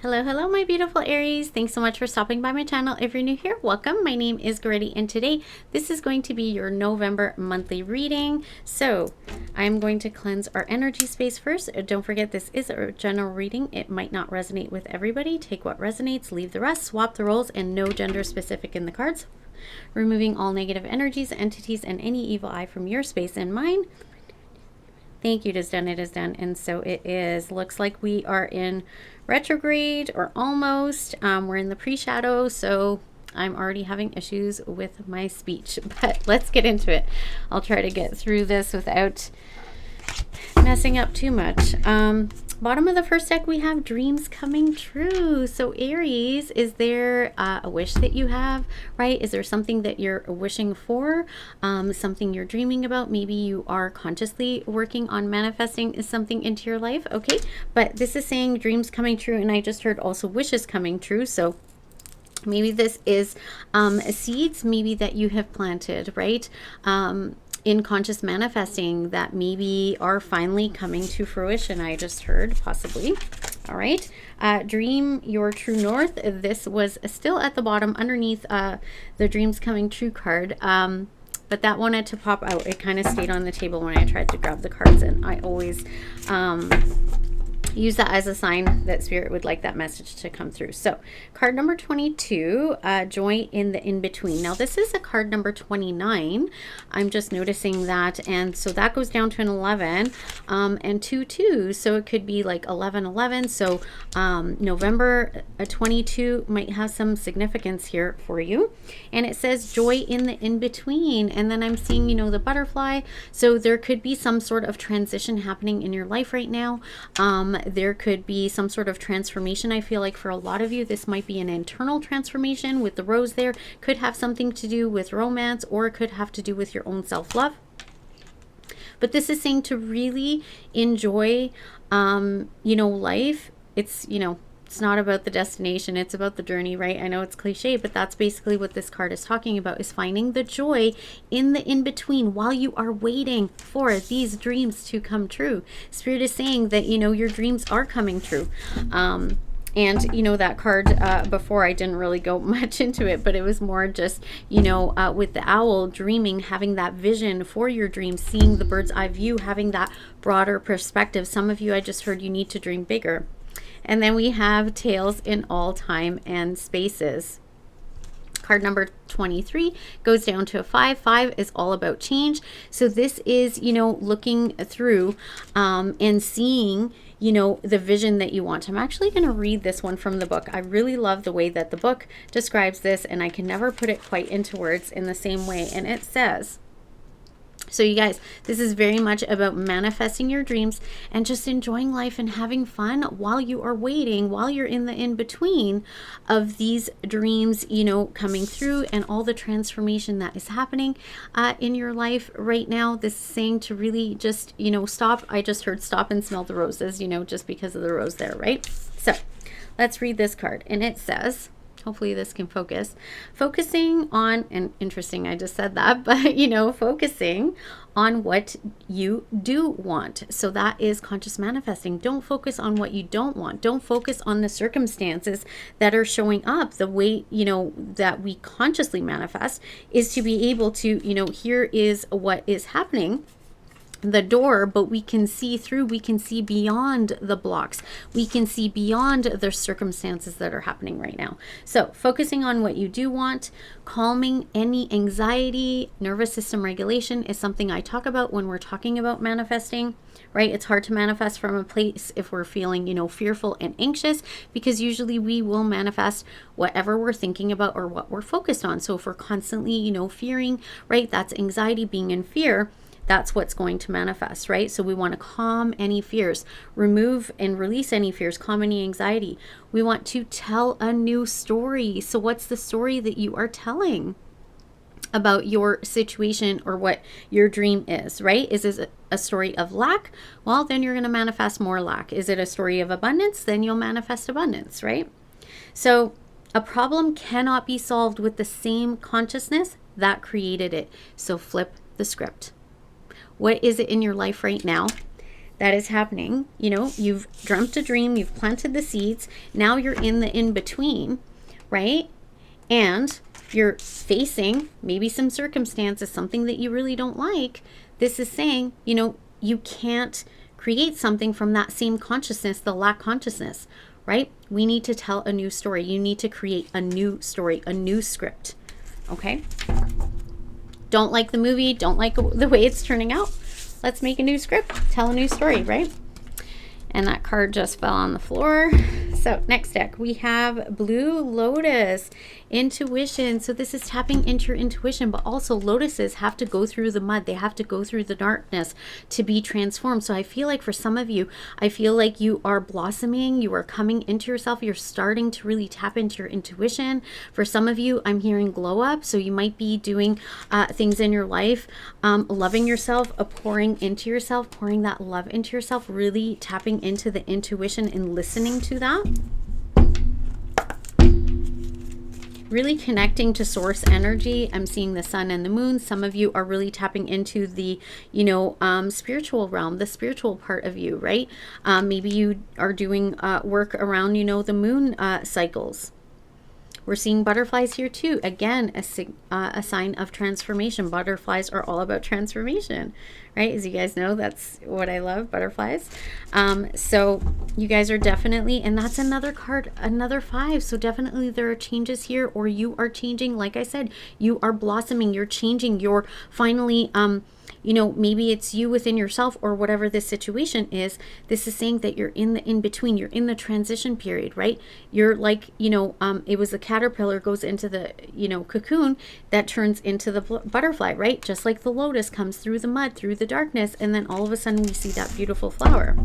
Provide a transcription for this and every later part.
Hello, hello, my beautiful Aries. Thanks so much for stopping by my channel. If you're new here, welcome. My name is Goretti, and today this is going to be your November monthly reading. So I'm going to cleanse our energy space first. Don't forget, this is a general reading. It might not resonate with everybody. Take what resonates, leave the rest, swap the roles, and no gender specific in the cards. Removing all negative energies, entities, and any evil eye from your space and mine. Thank you. It is done. It is done. And so it is. Looks like we are in retrograde or almost. We're in the pre-shadow. So I'm already having issues with my speech. But let's get into it. I'll try to get through this without messing up too much. Bottom of the first deck, we have dreams coming true. So Aries, is there a wish that you have, right? Is there something that you're wishing for? Something you're dreaming about? Maybe you are consciously working on manifesting something into your life. Okay, but this is saying dreams coming true, and I just heard also wishes coming true. So maybe this is seeds maybe that you have planted, right? In conscious manifesting that maybe are finally coming to fruition. I just heard, possibly. All right. Dream your true north. This was still at the bottom underneath the dreams coming true card. But that wanted to pop out. It kind of stayed on the table when I tried to grab the cards, and I always use that as a sign that spirit would like that message to come through. So card number 22, joy in the in-between. Now this is a card number 29. I'm just noticing that, and so that goes down to an 11 and 2 2, so it could be like 11 11. So November 22 might have some significance here for you. And it says joy in the in-between, and then I'm seeing, you know, the butterfly. So there could be some sort of transition happening in your life right now. There could be some sort of transformation. I feel like for a lot of you, this might be an internal transformation with the rose there. Could have something to do with romance, or it could have to do with your own self-love. But this is saying to really enjoy, you know, life. It's, you know, it's not about the destination, it's about the journey, right? I know it's cliche, but that's basically what this card is talking about, is finding the joy in the in-between while you are waiting for these dreams to come true. Spirit is saying that, you know, your dreams are coming true. And, you know, that card before, I didn't really go much into it, but it was more just, you know, with the owl, dreaming, having that vision for your dreams, seeing the bird's eye view, having that broader perspective. Some of you, I just heard you need to dream bigger. And then we have tails in all time and spaces. Card number 23 goes down to a 5. 5 is all about change. So this is, you know, looking through and seeing, you know, the vision that you want. I'm actually going to read this one from the book. I really love the way that the book describes this, and I can never put it quite into words in the same way. And it says, so you guys, this is very much about manifesting your dreams and just enjoying life and having fun while you are waiting, while you're in the in-between of these dreams, you know, coming through, and all the transformation that is happening in your life right now. This is saying to really just, you know, stop. I just heard stop and smell the roses, you know, just because of the rose there, right? So let's read this card. And it says, hopefully this can focus. Focusing on, and interesting, I just said that, but, you know, focusing on what you do want. So that is conscious manifesting. Don't focus on what you don't want. Don't focus on the circumstances that are showing up. The way, you know, that we consciously manifest is to be able to, you know, here is what is happening, the door, but we can see through, we can see beyond the blocks, we can see beyond the circumstances that are happening right now. So focusing on what you do want, calming any anxiety, nervous system regulation is something I talk about when we're talking about manifesting, right? It's hard to manifest from a place if we're feeling, you know, fearful and anxious, because usually we will manifest whatever we're thinking about or what we're focused on. So if we're constantly, you know, fearing, right, that's anxiety, being in fear. That's what's going to manifest, right? So we want to calm any fears, remove and release any fears, calm any anxiety. We want to tell a new story. So what's the story that you are telling about your situation or what your dream is, right? Is this a story of lack? Well, then you're going to manifest more lack. Is it a story of abundance? Then you'll manifest abundance, right? So a problem cannot be solved with the same consciousness that created it. So flip the script. What is it in your life right now that is happening. You know, you've dreamt a dream, you've planted the seeds, now you're in the in-between, right? And you're facing maybe some circumstances, something that you really don't like. This is saying, you know, you can't create something from that same consciousness, the lack consciousness, right? We need to tell a new story. You need to create a new story, a new script, okay? Don't like the movie, don't like the way it's turning out. Let's make a new script, tell a new story, right? And that card just fell on the floor. So next deck, we have Blue Lotus, intuition. So this is tapping into your intuition, but also lotuses have to go through the mud. They have to go through the darkness to be transformed. So I feel like for some of you, I feel like you are blossoming, you are coming into yourself, you're starting to really tap into your intuition. For some of you, I'm hearing glow up. So you might be doing things in your life, loving yourself, pouring into yourself, pouring that love into yourself, really tapping into the intuition and listening to that. Really connecting to source energy. I'm seeing the sun and the moon. Some of you are really tapping into the, you know, spiritual realm, the spiritual part of you, right? Maybe you are doing work around, you know, the moon cycles. We're seeing butterflies here too. Again, a sign of transformation. Butterflies are all about transformation, right? As you guys know, that's what I love, butterflies. So you guys are definitely, and that's another card, another 5. So definitely there are changes here, or you are changing. Like I said, you are blossoming, you're changing, you're finally, you know, maybe it's you within yourself or whatever this situation is. This is saying that you're in the in-between, you're in the transition period, right? You're like, you know, it was the caterpillar goes into the, you know, cocoon that turns into the butterfly, right? Just like the lotus comes through the mud, through the darkness, and then all of a sudden we see that beautiful flower.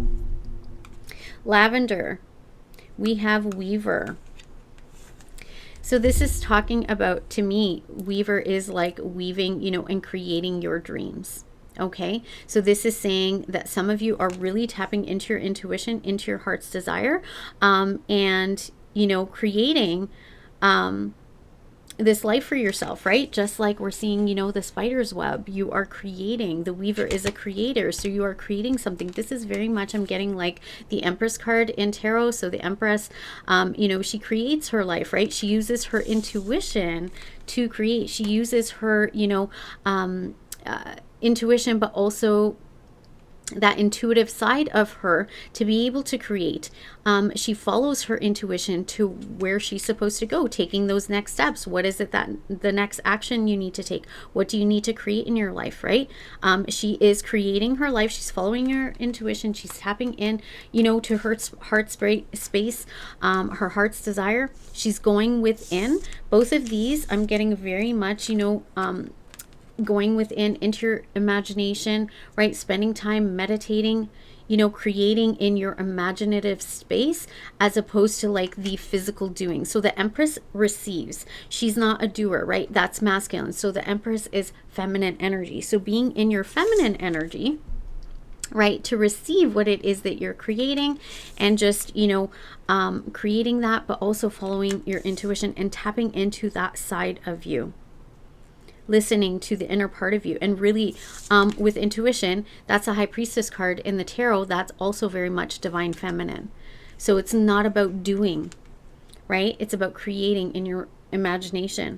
Lavender, we have Weaver. So this is talking about, to me, Weaver is like weaving, you know, and creating your dreams. Okay, so this is saying that some of you are really tapping into your intuition, into your heart's desire, and, you know, creating this life for yourself, right? Just like we're seeing, you know, the spider's web, you are creating. The Weaver is a creator, so you are creating something. This is very much, I'm getting like the Empress card in tarot. So the Empress, you know, she creates her life, right? She uses her intuition to create. She uses her, you know, intuition, but also that intuitive side of her to be able to create. She follows her intuition to where she's supposed to go, taking those next steps. What is it that the next action you need to take? What do you need to create in your life, right? She is creating her life. She's following her intuition. She's tapping in, you know, to her heart space, her heart's desire. She's going within. Both of these, I'm getting very much, you know, going within into your imagination, right? Spending time meditating, you know, creating in your imaginative space as opposed to like the physical doing. So the Empress receives. She's not a doer, right? That's masculine. So the Empress is feminine energy. So being in your feminine energy, right, to receive what it is that you're creating and just, you know, creating that, but also following your intuition and tapping into that side of you. Listening to the inner part of you, and really with intuition, that's a High Priestess card in the tarot. That's also very much divine feminine. So it's not about doing, right? It's about creating in your imagination,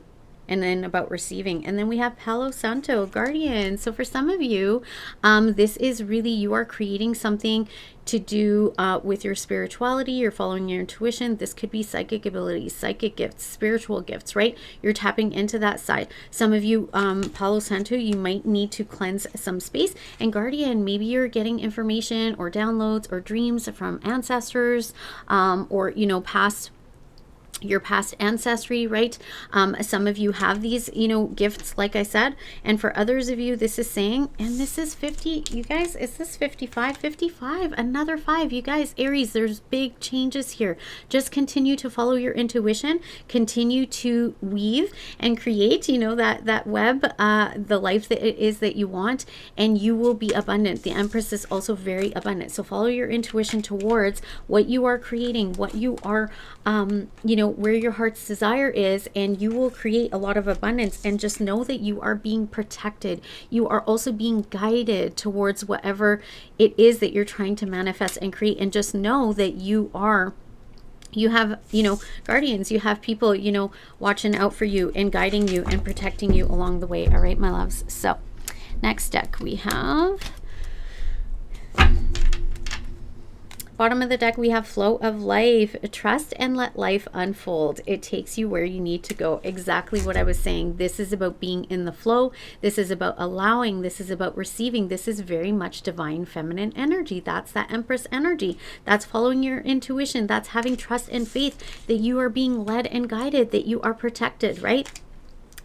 and then about receiving. And then we have Palo Santo, Guardian. So for some of you, this is really, you are creating something to do with your spirituality. You're following your intuition. This could be psychic abilities, psychic gifts, spiritual gifts, right? You're tapping into that side. Some of you, Palo Santo, you might need to cleanse some space. And Guardian, maybe you're getting information or downloads or dreams from ancestors, or, you know, your past ancestry, right? Some of you have these, you know, gifts, like I said, and for others of you, this is saying, and this is 50, you guys, is this 55? 55, another 5, you guys, Aries, there's big changes here. Just continue to follow your intuition, continue to weave and create, you know, that web, the life that it is that you want, and you will be abundant. The Empress is also very abundant. So follow your intuition towards what you are creating, what you are, you know, where your heart's desire is, and you will create a lot of abundance. And just know that you are being protected. You are also being guided towards whatever it is that you're trying to manifest and create. And just know that you have, guardians, you have people, watching out for you and guiding you and protecting you along the way. All right, my loves. So next deck we have, bottom of the deck, we have flow of life. Trust and let life unfold. It takes you where you need to go. Exactly what I was saying. This is about being in the flow. This is about allowing. This is about receiving. This is very much divine feminine energy. That's that Empress energy. That's following your intuition. That's having trust and faith that you are being led and guided, that you are protected, right?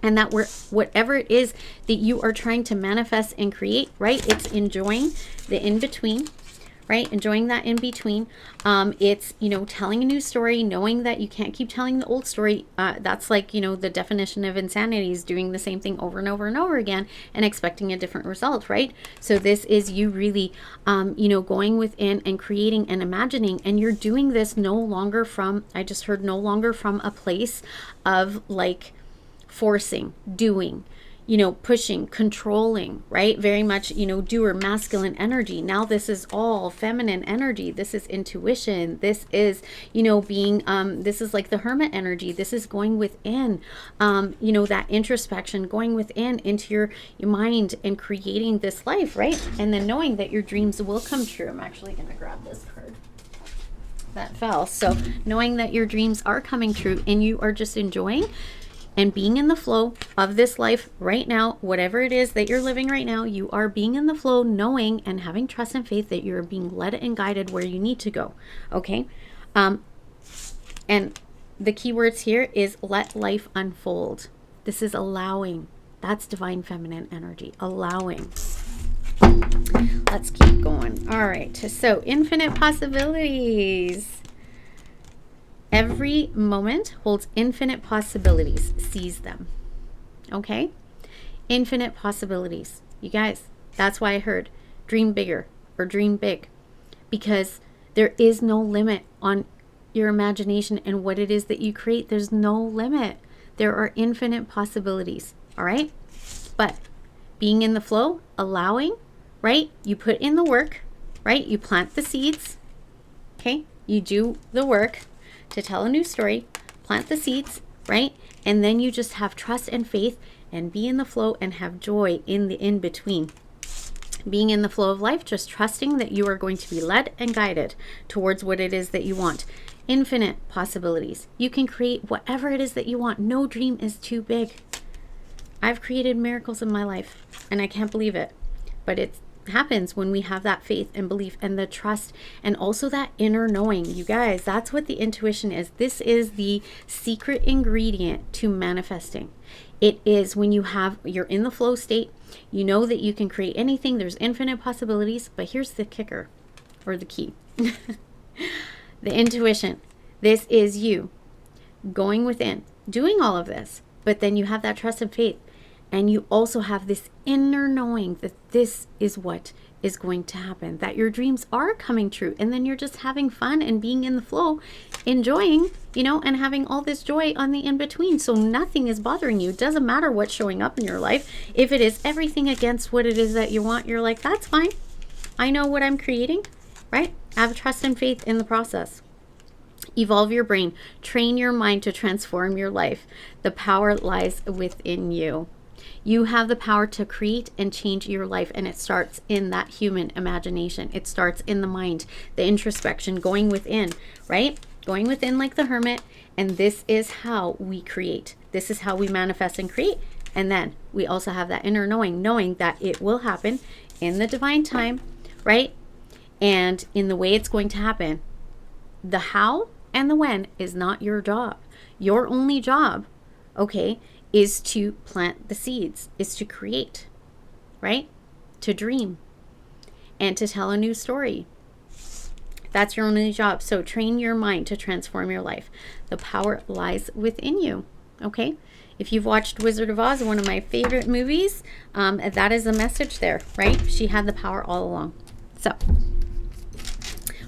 And that whatever it is that you are trying to manifest and create, right? It's enjoying the in-between, right? Enjoying that in between. It's, telling a new story, knowing that you can't keep telling the old story. That's like, the definition of insanity is doing the same thing over and over and over again and expecting a different result, right? So this is you really, going within and creating and imagining, and you're doing this no longer from a place of like forcing, doing, pushing, controlling, right? Very much, doer, masculine energy. Now this is all feminine energy. This is intuition. This is, being, this is like the hermit energy. This is going within, that introspection, going within into your mind and creating this life, right? And then knowing that your dreams will come true. I'm actually going to grab this card that fell. So knowing that your dreams are coming true and you are just enjoying and being in the flow of this life right now, whatever it is that you're living right now, you are being in the flow, knowing and having trust and faith that you're being led and guided where you need to go. Okay. And the key words here is let life unfold. This is allowing. That's divine feminine energy, allowing. Let's keep going. All right. So infinite possibilities. Every moment holds infinite possibilities. Seize them. Okay? Infinite possibilities. You guys, that's why I heard dream bigger or dream big. Because there is no limit on your imagination and what it is that you create. There's no limit. There are infinite possibilities. All right? But being in the flow, allowing, right? You put in the work, right? You plant the seeds. Okay? You do the work to tell a new story, plant the seeds, right? And then you just have trust and faith and be in the flow and have joy in the in-between. Being in the flow of life, just trusting that you are going to be led and guided towards what it is that you want. Infinite possibilities. You can create whatever it is that you want. No dream is too big. I've created miracles in my life and I can't believe it, but it's happens when we have that faith and belief and the trust and also that inner knowing. You guys, that's what the intuition is. This is the secret ingredient to manifesting. It is when you're in the flow state, you know that you can create anything. There's infinite possibilities, but here's the kicker or the key. The intuition. This is you going within, doing all of this, but then you have that trust and faith. And you also have this inner knowing that this is what is going to happen, that your dreams are coming true. And then you're just having fun and being in the flow, enjoying, and having all this joy on the in-between. So nothing is bothering you. It doesn't matter what's showing up in your life. If it is everything against what it is that you want, you're like, that's fine. I know what I'm creating, right? Have trust and faith in the process. Evolve your brain. Train your mind to transform your life. The power lies within you. You have the power to create and change your life, and it starts in that human imagination. It starts in the mind, the introspection, going within, right? Going within like the hermit, and this is how we create. This is how we manifest and create. And then we also have that inner knowing that it will happen in the divine time, right? And in the way it's going to happen. The how and the when is not your job. Your only job, okay, is to plant the seeds, is to create, right? To dream and to tell a new story. That's your only job. So train your mind to transform your life. The power lies within you, okay? If you've watched Wizard of Oz, one of my favorite movies, that is the message there, right? She had the power all along. So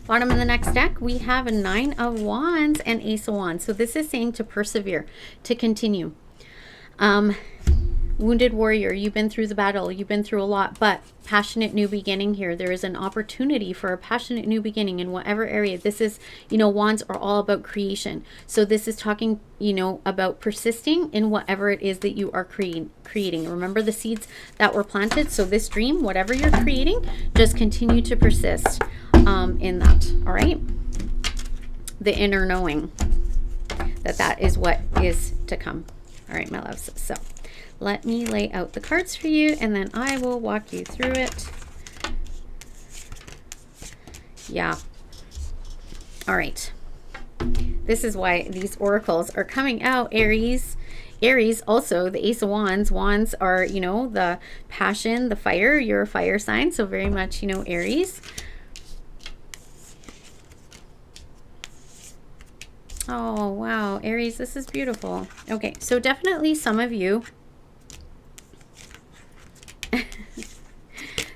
Bottom of the next deck, we have a Nine of Wands and Ace of Wands. So this is saying to persevere, to continue. Wounded warrior, you've been through the battle, you've been through a lot, but passionate new beginning here. There is an opportunity for a passionate new beginning in whatever area. This is, you know, wands are all about creation. So this is talking, you know, about persisting in whatever it is that you are creating. Remember the seeds that were planted. So this dream, whatever you're creating, just continue to persist in that. All right. The inner knowing that that is what is to come. All right, my loves. So let me lay out the cards for you, and then I will walk you through it. Yeah. All right. This is why these oracles are coming out, Aries. Aries, also the Ace of Wands. Wands are, you know, the passion, the fire. You're a fire sign, so very much, you know, Aries. Oh, wow. Aries, this is beautiful. Okay, so definitely some of you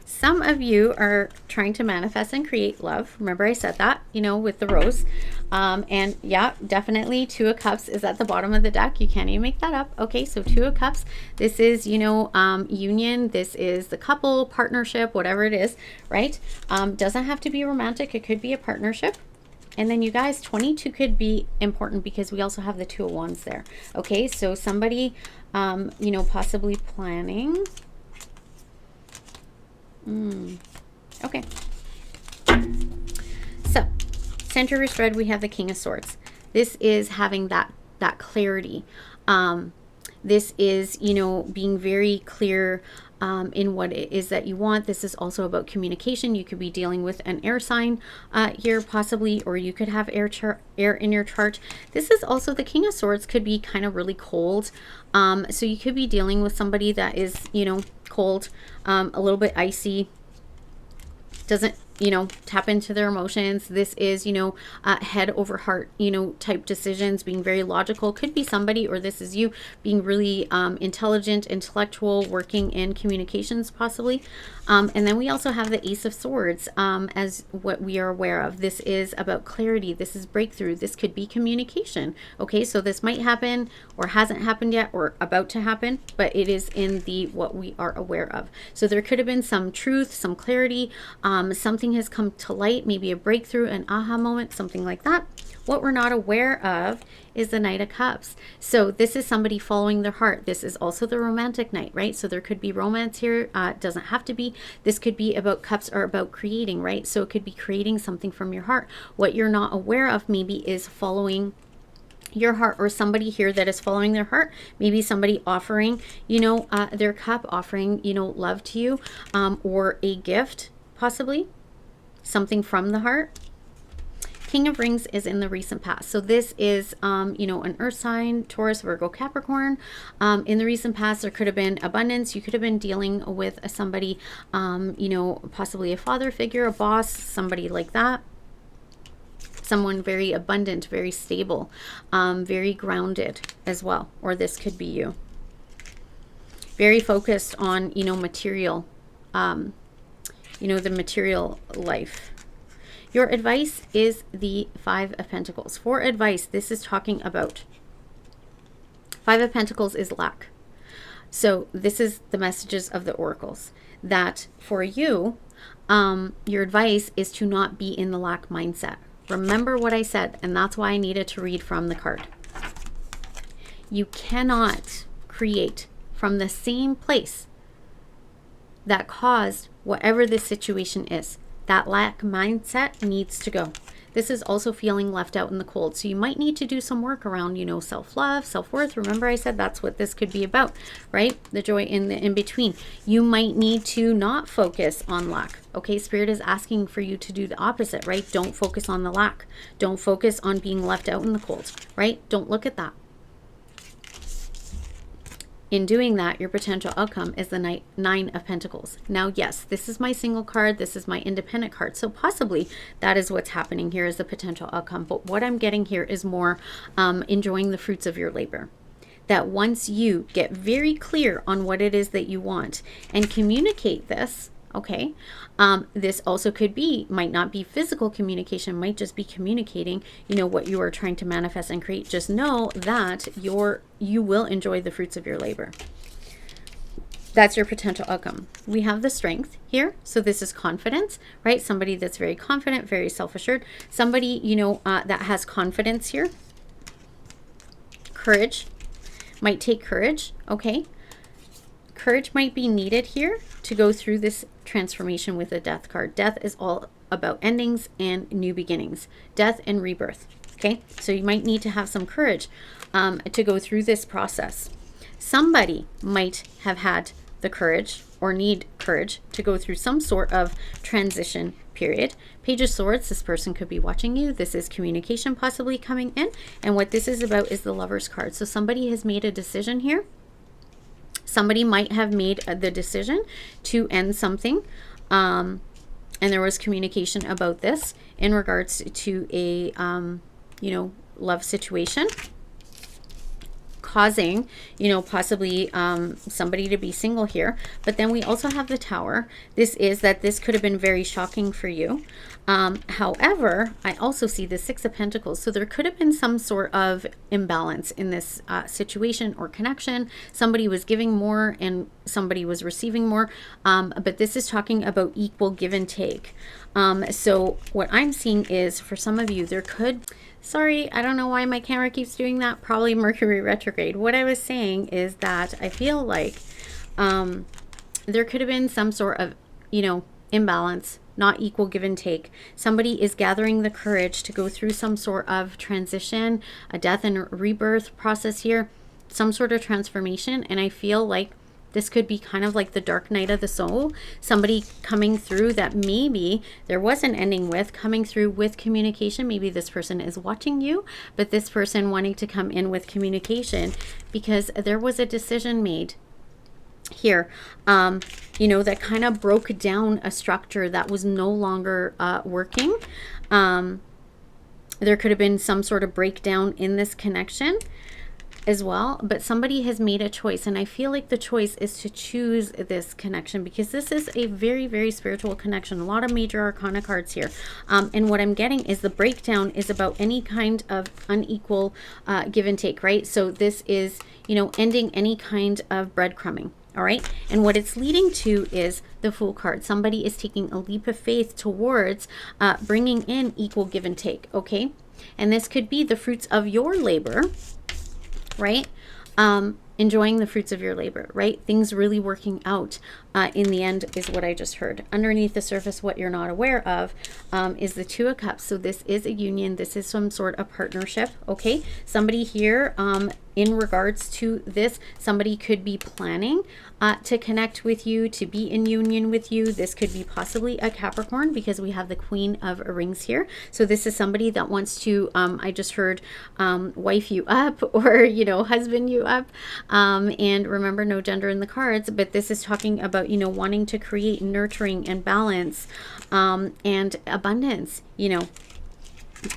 some of you are trying to manifest and create love. Remember I said that, you know, with the rose. And yeah, definitely Two of Cups is at the bottom of the deck. You can't even make that up. Okay, so Two of Cups. This is, you know, union. This is the couple, partnership, whatever it is, right? Doesn't have to be romantic. It could be a partnership. And then you guys, 22 could be important because we also have the Two of Wands there. Okay, so somebody, you know, possibly planning. Okay. So, center is red. We have the King of Swords. This is having that clarity. This is, you know, being very clear in what it is that you want. This is also about communication. You could be dealing with an air sign here possibly, or you could have air in your chart. This is also the King of Swords could be kind of really cold. So you could be dealing with somebody that is, you know, cold, a little bit icy, doesn't, you know, tap into their emotions. This is, you know, head over heart, you know, type decisions, being very logical. Could be somebody, or this is you, being really intelligent, intellectual, working in communications possibly. And then we also have the Ace of Swords as what we are aware of. This is about clarity. This is breakthrough. This could be communication. Okay, so this might happen or hasn't happened yet or about to happen, but it is in the what we are aware of. So there could have been some truth, some clarity, something has come to light, maybe a breakthrough, an aha moment, something like that. What we're not aware of is the Knight of Cups. So this is somebody following their heart. This is also the romantic knight, right? So there could be romance here. It doesn't have to be. This could be about cups or about creating, right? So it could be creating something from your heart. What you're not aware of maybe is following your heart, or somebody here that is following their heart. Maybe somebody offering, you know, their cup, offering, you know, love to you, or a gift, possibly something from the heart. King of Rings is in the recent past. So this is, you know, an earth sign, Taurus, Virgo, Capricorn. In the recent past, there could have been abundance. You could have been dealing with somebody, you know, possibly a father figure, a boss, somebody like that. Someone very abundant, very stable, very grounded as well. Or this could be you. Very focused on, you know, material, you know, the material life. Your advice is the Five of Pentacles. For advice, this is talking about Five of Pentacles is lack. So this is the messages of the oracles, that for you, your advice is to not be in the lack mindset. Remember what I said, and that's why I needed to read from the card. You cannot create from the same place that caused whatever this situation is. That lack mindset needs to go. This is also feeling left out in the cold. So you might need to do some work around, you know, self-love, self-worth. Remember I said that's what this could be about, right? The joy in the in-between. You might need to not focus on lack. Okay, Spirit is asking for you to do the opposite, right? Don't focus on the lack. Don't focus on being left out in the cold, right? Don't look at that. In doing that, your potential outcome is the Nine of Pentacles. Now, yes, this is my single card. This is my independent card. So possibly that is what's happening here, is the potential outcome. But what I'm getting here is more enjoying the fruits of your labor. That once you get very clear on what it is that you want and communicate this, Okay. This also could be, might not be physical communication, might just be communicating, you know, what you are trying to manifest and create. Just know that you will enjoy the fruits of your labor. That's your potential outcome. We have the strength here. So this is confidence, right? Somebody that's very confident, very self-assured. Somebody, you know, that has confidence here. Courage. Might take courage, okay? Courage might be needed here to go through this transformation with the death card. Death is all about endings and new beginnings. Death and rebirth, okay? So you might need to have some courage to go through this process. Somebody might have had the courage or need courage to go through some sort of transition period. Page of Swords, this person could be watching you. This is communication possibly coming in. And what this is about is the Lover's card. So somebody has made a decision here. Somebody might have made the decision to end something. And there was communication about this in regards to a, you know, love situation, causing, you know, possibly somebody to be single here. But then we also have the Tower. This is that this could have been very shocking for you. However, I also see the Six of Pentacles. So there could have been some sort of imbalance in this situation or connection. Somebody was giving more and somebody was receiving more. But this is talking about equal give and take. So what I'm seeing is, for some of you, there could... Sorry, I don't know why my camera keeps doing that. Probably Mercury retrograde. What I was saying is that I feel like there could have been some sort of, you know, imbalance, not equal give and take. Somebody is gathering the courage to go through some sort of transition, a death and rebirth process here, some sort of transformation. And I feel like this could be kind of like the dark night of the soul. Somebody coming through that maybe there was an ending with, coming through with communication. Maybe this person is watching you, but this person wanting to come in with communication because there was a decision made here, you know, that kind of broke down a structure that was no longer working. There could have been some sort of breakdown in this connection as well, but somebody has made a choice, and I feel like the choice is to choose this connection because this is a very, very spiritual connection. A lot of major arcana cards here, and what I'm getting is the breakdown is about any kind of unequal give and take, right? So this is, you know, ending any kind of breadcrumbing. All right, and what it's leading to is the Fool card. Somebody is taking a leap of faith towards bringing in equal give and take, okay? And this could be the fruits of your labor, right? Enjoying the fruits of your labor, right? Things really working out in the end is what I just heard. Underneath the surface, what you're not aware of is the Two of Cups. So this is a union. This is some sort of partnership, okay? Somebody here, in regards to this, somebody could be planning to connect with you, to be in union with you. This could be possibly a Capricorn because we have the Queen of Rings here. So this is somebody that wants to, I just heard, wife you up or, you know, husband you up. And remember, no gender in the cards, but this is talking about, you know, wanting to create nurturing and balance and abundance, you know,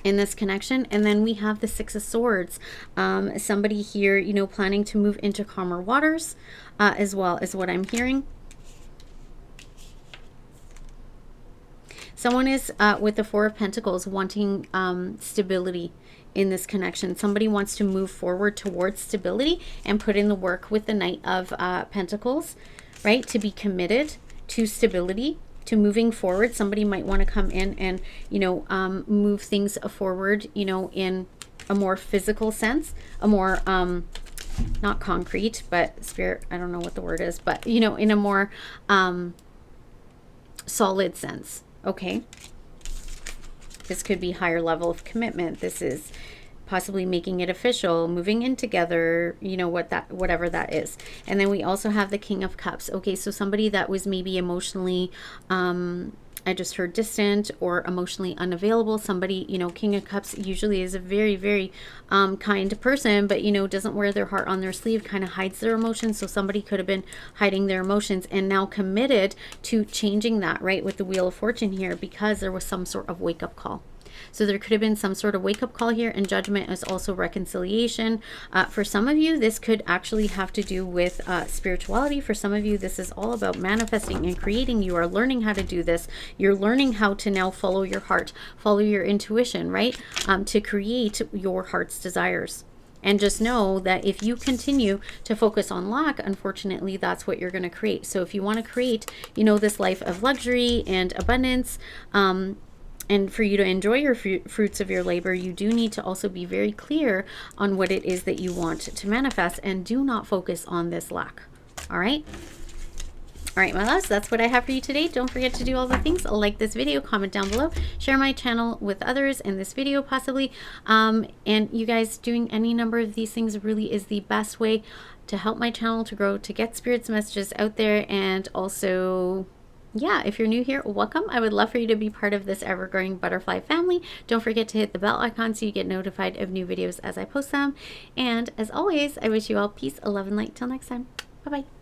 in this connection. And then we have the Six of Swords. Somebody here, you know, planning to move into calmer waters as well, as what I'm hearing. Someone is with the Four of Pentacles wanting stability in this connection. Somebody wants to move forward towards stability and put in the work with the Knight of Pentacles, right? To be committed to stability, to moving forward. Somebody might want to come in and, you know, move things forward, you know, in a more physical sense, a more, not concrete, but spirit, I don't know what the word is, but, you know, in a more solid sense. Okay. This could be higher level of commitment. This is possibly making it official, moving in together, you know, whatever that is. And then we also have the King of Cups. Okay, so somebody that was maybe emotionally, I just heard distant or emotionally unavailable. Somebody, you know, King of Cups usually is a very, very kind person, but, you know, doesn't wear their heart on their sleeve, kind of hides their emotions. So somebody could have been hiding their emotions and now committed to changing that, right, with the Wheel of Fortune here, because there was some sort of wake-up call. So there could have been some sort of wake-up call here, and judgment is also reconciliation. For some of you, this could actually have to do with spirituality. For some of you, this is all about manifesting and creating. You are learning how to do this. You're learning how to now follow your heart, follow your intuition, right? To create your heart's desires. And just know that if you continue to focus on lack, unfortunately, that's what you're going to create. So if you want to create, you know, this life of luxury and abundance, and for you to enjoy your fruits of your labor, you do need to also be very clear on what it is that you want to manifest, and do not focus on this lack. All right. All right, my loves, that's what I have for you today. Don't forget to do all the things. Like this video, comment down below, share my channel with others in this video possibly. And you guys, doing any number of these things really is the best way to help my channel to grow, to get Spirit's messages out there. And also, yeah, if you're new here, welcome. I would love for you to be part of this ever-growing butterfly family. Don't forget to hit the bell icon so you get notified of new videos as I post them. And as always, I wish you all peace, love, and light. Till next time. Bye-bye.